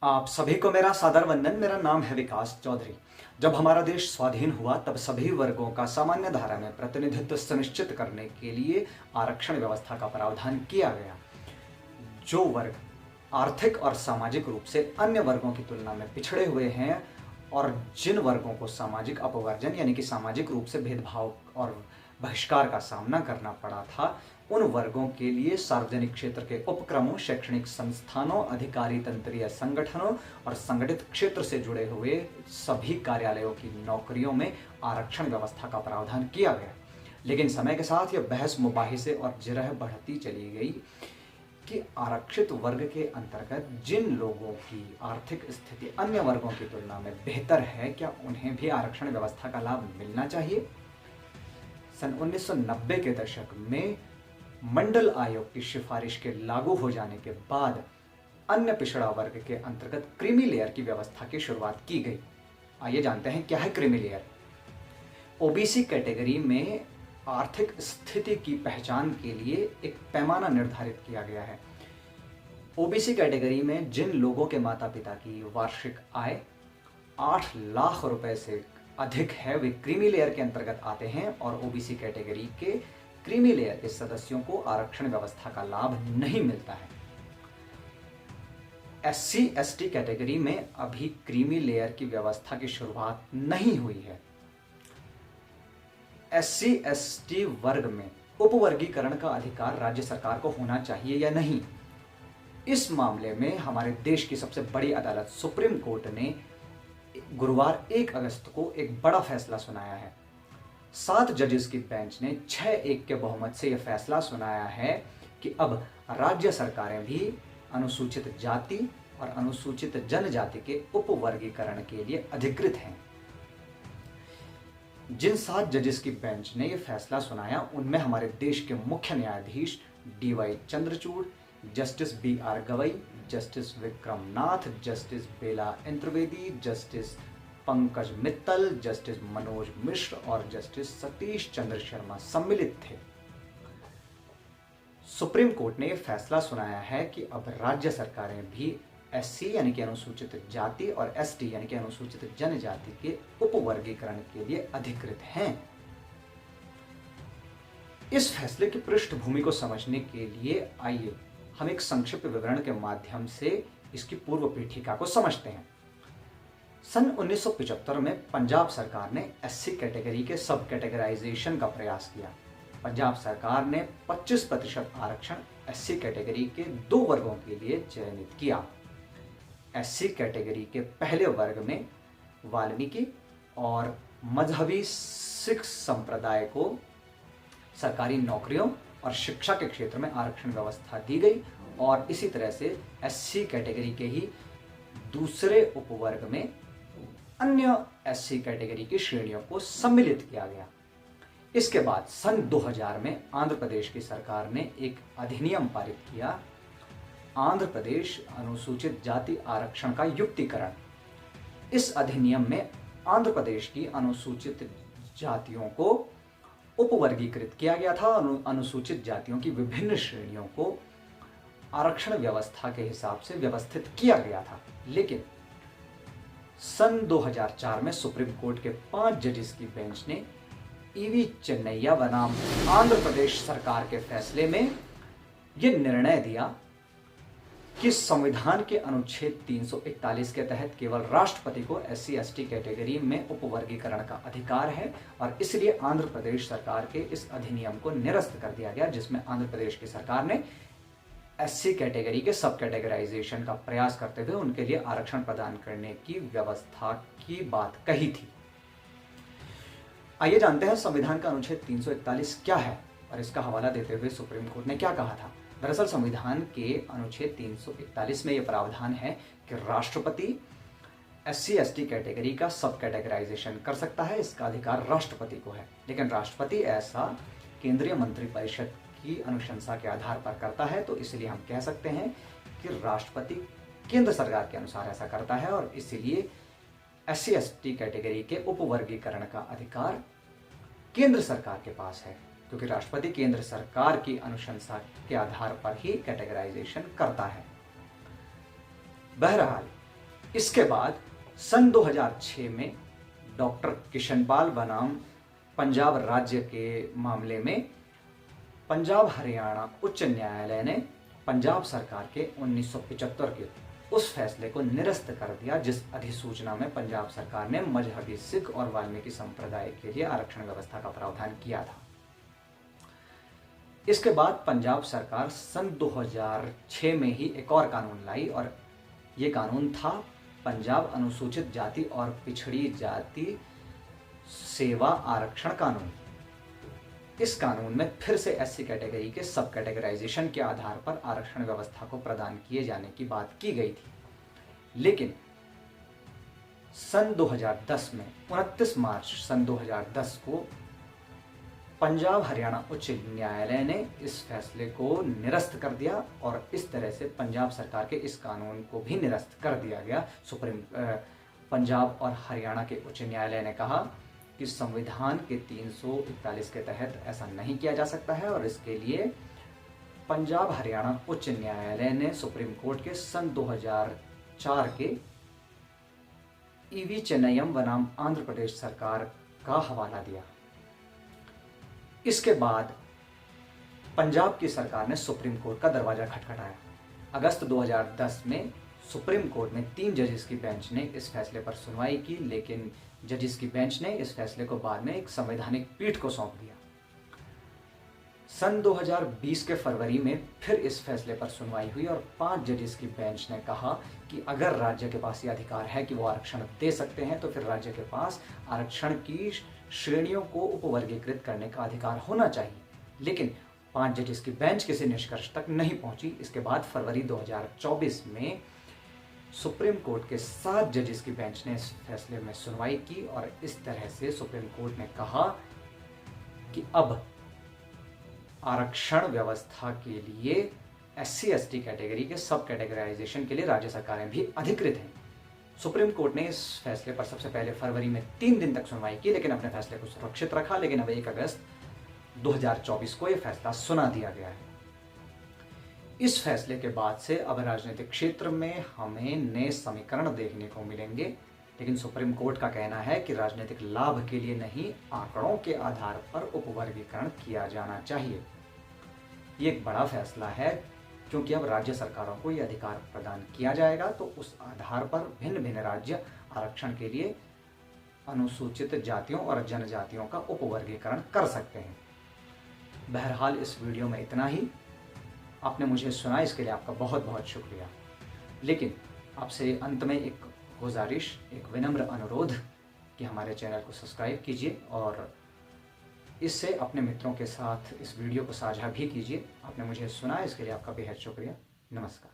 आप सभी को मेरा सादर वंदन। मेरा नाम है विकास चौधरी। जब हमारा देश स्वाधीन हुआ तब सभी वर्गों का सामान्य धारा में प्रतिनिधित्व सुनिश्चित करने के लिए आरक्षण व्यवस्था का प्रावधान किया गया। जो वर्ग आर्थिक और सामाजिक रूप से अन्य वर्गों की तुलना में पिछड़े हुए हैं और जिन वर्गों को सामाजिक अपवर्जन यानी कि सामाजिक रूप से भेदभाव और बहिष्कार का सामना करना पड़ा था, उन वर्गों के लिए सार्वजनिक क्षेत्र के उपक्रमों, शैक्षणिक संस्थानों, अधिकारी तंत्रीय संगठनों और संगठित क्षेत्र से जुड़े हुए सभी कार्यालयों की नौकरियों में आरक्षण व्यवस्था का प्रावधान किया गया। लेकिन समय के साथ यह बहस मुबाहिसे और जिरह बढ़ती चली गई कि आरक्षित वर्ग के अंतर्गत जिन लोगों की आर्थिक स्थिति अन्य वर्गों की तुलना में बेहतर है, क्या उन्हें भी आरक्षण व्यवस्था का लाभ मिलना चाहिए। सन 1990 के दशक में मंडल आयोग की सिफारिश के लागू हो जाने के बाद अन्य पिछड़ा वर्ग के अंतर्गत क्रीमी लेयर की व्यवस्था की शुरुआत की गई। आइए जानते हैं क्या है क्रीमी लेयर। ओबीसी कैटेगरी में आर्थिक स्थिति की पहचान के लिए एक पैमाना निर्धारित किया गया है। ओबीसी कैटेगरी में जिन लोगों के माता पिता की वार्षिक आय 8 लाख रुपए से अधिक है वे क्रीमी लेयर के अंतर्गत आते हैं और ओबीसी कैटेगरी के क्रीमी लेयर के सदस्यों को आरक्षण व्यवस्था का लाभ नहीं मिलता है। एससी एसटी कैटेगरी में अभी क्रीमी लेयर की व्यवस्था की शुरुआत नहीं हुई है। एससी एसटी वर्ग में उपवर्गीकरण का अधिकार राज्य सरकार को होना चाहिए या नहीं, इस मामले में हमारे देश की सबसे बड़ी अदालत सुप्रीम कोर्ट ने गुरुवार 1 अगस्त को एक बड़ा फैसला सुनाया है। 7 जजेस की बेंच ने 6-1 के बहुमत से यह फैसला सुनाया है कि अब राज्य सरकारें भी अनुसूचित जाति और अनुसूचित जनजाति के उपवर्गीकरण के लिए अधिकृत हैं। जिन 7 जजेस की बेंच ने यह फैसला सुनाया उनमें हमारे देश के मुख्य न्यायाधीश DY Chandrachud, justice BR Gavai, justice Vikram Nath, justice Bela Indravedi, justice Pankaj Mittal, justice Manoj Mishra और जस्टिस सतीश चंद्र शर्मा सम्मिलित थे। सुप्रीम कोर्ट ने यह फैसला सुनाया है कि अब राज्य सरकारें भी एससी यानी कि अनुसूचित जाति और एसटी यानी कि अनुसूचित जनजाति के उपवर्गीकरण के लिए अधिकृत हैं। इस फैसले की पृष्ठभूमि को समझने के लिए आइए हम एक संक्षिप्त विवरण के माध्यम से इसकी पूर्व पीठिका को समझते हैं। सन 1975 में पंजाब सरकार ने एससी कैटेगरी के सब कैटेगराइजेशन का प्रयास किया। पंजाब सरकार ने 25% आरक्षण एससी कैटेगरी के 2 वर्गों के लिए चयनित किया। एससी कैटेगरी के पहले वर्ग में वाल्मीकि और मजहबी सिख संप्रदाय को सरकारी नौकरियों और शिक्षा के क्षेत्र में आरक्षण व्यवस्था दी गई और इसी तरह से एससी कैटेगरी के ही दूसरे उपवर्ग में अन्य एससी कैटेगरी की श्रेणियों को सम्मिलित किया गया। इसके बाद सन 2000 में आंध्र प्रदेश की सरकार ने एक अधिनियम पारित किया, आंध्र प्रदेश अनुसूचित जाति आरक्षण का युक्तिकरण। इस अधिनियम में आंध्र प्रदेश की अनुसूचित जातियों को उपवर्गीकृत किया गया था। अनुसूचित जातियों की विभिन्न श्रेणियों को आरक्षण व्यवस्था के हिसाब से व्यवस्थित किया गया था। लेकिन सन 2004 में सुप्रीम कोर्ट के 5 जजेस की बेंच ने ईवी चेन्नैया बनाम आंध्र प्रदेश सरकार के फैसले में यह निर्णय दिया कि संविधान के अनुच्छेद 341 के तहत केवल राष्ट्रपति को एससी एसटी कैटेगरी में उपवर्गीकरण का अधिकार है और इसलिए आंध्र प्रदेश सरकार के इस अधिनियम को निरस्त कर दिया गया, जिसमें आंध्र प्रदेश की सरकार ने एससी कैटेगरी के सब कैटेगराइजेशन का प्रयास करते हुए उनके लिए आरक्षण प्रदान करने की व्यवस्था की बात कही थी। आइए जानते हैं संविधान का अनुच्छेद 341 क्या है और इसका हवाला देते हुए सुप्रीम कोर्ट ने क्या कहा था। दरअसल संविधान के अनुच्छेद 341 में यह प्रावधान है कि राष्ट्रपति एससी एसटी कैटेगरी का सब कैटेगराइजेशन कर सकता है, इसका अधिकार राष्ट्रपति को है। लेकिन राष्ट्रपति ऐसा केंद्रीय मंत्रिपरिषद की अनुशंसा के आधार पर करता है, तो इसलिए हम कह सकते हैं कि राष्ट्रपति केंद्र सरकार के अनुसार ऐसा करता है और इसीलिए एससी एसटी कैटेगरी के उपवर्गीकरण का अधिकार केंद्र सरकार के पास है, क्योंकि राष्ट्रपति केंद्र सरकार की अनुशंसा के आधार पर ही कैटेगराइजेशन करता है। बहरहाल इसके बाद सन 2006 में डॉक्टर किशनपाल बनाम पंजाब राज्य के मामले में पंजाब हरियाणा उच्च न्यायालय ने पंजाब सरकार के 1975 के उस फैसले को निरस्त कर दिया जिस अधिसूचना में पंजाब सरकार ने मजहबी सिख और वाल्मीकि संप्रदाय के लिए आरक्षण व्यवस्था का प्रावधान किया था। इसके बाद पंजाब सरकार सन 2006 में ही एक और कानून लाई और ये कानून था पंजाब अनुसूचित जाति और पिछड़ी जाति सेवा आरक्षण कानून। इस कानून में फिर से एससी कैटेगरी के सब कैटेगराइजेशन के आधार पर आरक्षण व्यवस्था को प्रदान किए जाने की बात की गई थी, लेकिन सन 2010 में 29 मार्च सन 2010 को पंजाब हरियाणा उच्च न्यायालय ने इस फैसले को निरस्त कर दिया और इस तरह से पंजाब सरकार के इस कानून को भी निरस्त कर दिया गया। पंजाब और हरियाणा के उच्च न्यायालय ने कहा कि संविधान के 341 के तहत ऐसा नहीं किया जा सकता है और इसके लिए पंजाब हरियाणा उच्च न्यायालय ने सुप्रीम कोर्ट के सन 2004 के ईवी चेन्नयम बनाम आंध्र प्रदेश सरकार का हवाला दिया। इसके बाद पंजाब की सरकार ने सुप्रीम कोर्ट का दरवाजा खटखटाया। अगस्त 2010 में सुप्रीम कोर्ट में 3 जजेस की बेंच ने इस फैसले पर सुनवाई की, लेकिन जजेस की बेंच ने इस फैसले को बाद में एक संवैधानिक पीठ को सौंप दिया। सन 2020 के फरवरी में फिर इस फैसले पर सुनवाई हुई और 5 जजेस की बेंच ने कहा कि अगर राज्य के पास ये अधिकार है कि वो आरक्षण दे सकते हैं तो फिर राज्य के पास आरक्षण की श्रेणियों को उपवर्गीकृत करने का अधिकार होना चाहिए। लेकिन 5 जजेस की बेंच किसी निष्कर्ष तक नहीं पहुंची। इसके बाद फरवरी 2024 में सुप्रीम कोर्ट के 7 जजेस की बेंच ने इस फैसले में सुनवाई की और इस तरह से सुप्रीम कोर्ट ने कहा कि अब आरक्षण व्यवस्था के लिए एससी एसटी कैटेगरी के सब कैटेगराइजेशन के लिए राज्य सरकारें भी अधिकृत हैं। सुप्रीम कोर्ट ने इस फैसले पर सबसे पहले फरवरी में 3 दिन तक सुनवाई की, लेकिन अपने फैसले को सुरक्षित रखा। लेकिन अब 1 अगस्त 2024 को यह फैसला सुना दिया गया है। इस फैसले के बाद से अब राजनीतिक क्षेत्र में हमें नए समीकरण देखने को मिलेंगे, लेकिन सुप्रीम कोर्ट का कहना है कि राजनीतिक लाभ के लिए नहीं, आंकड़ों के आधार पर उपवर्गीकरण किया जाना चाहिए। ये एक बड़ा फैसला है क्योंकि अब राज्य सरकारों को यह अधिकार प्रदान किया जाएगा, तो उस आधार पर भिन्न भिन्न राज्य आरक्षण के लिए अनुसूचित जातियों और जनजातियों का उपवर्गीकरण कर सकते हैं। बहरहाल इस वीडियो में इतना ही। आपने मुझे सुना, इसके लिए आपका बहुत बहुत शुक्रिया। लेकिन आपसे अंत में एक गुजारिश, एक विनम्र अनुरोध कि हमारे चैनल को सब्सक्राइब कीजिए और इससे अपने मित्रों के साथ इस वीडियो को साझा भी कीजिए। आपने मुझे सुना, इसके लिए आपका बेहद शुक्रिया। नमस्कार।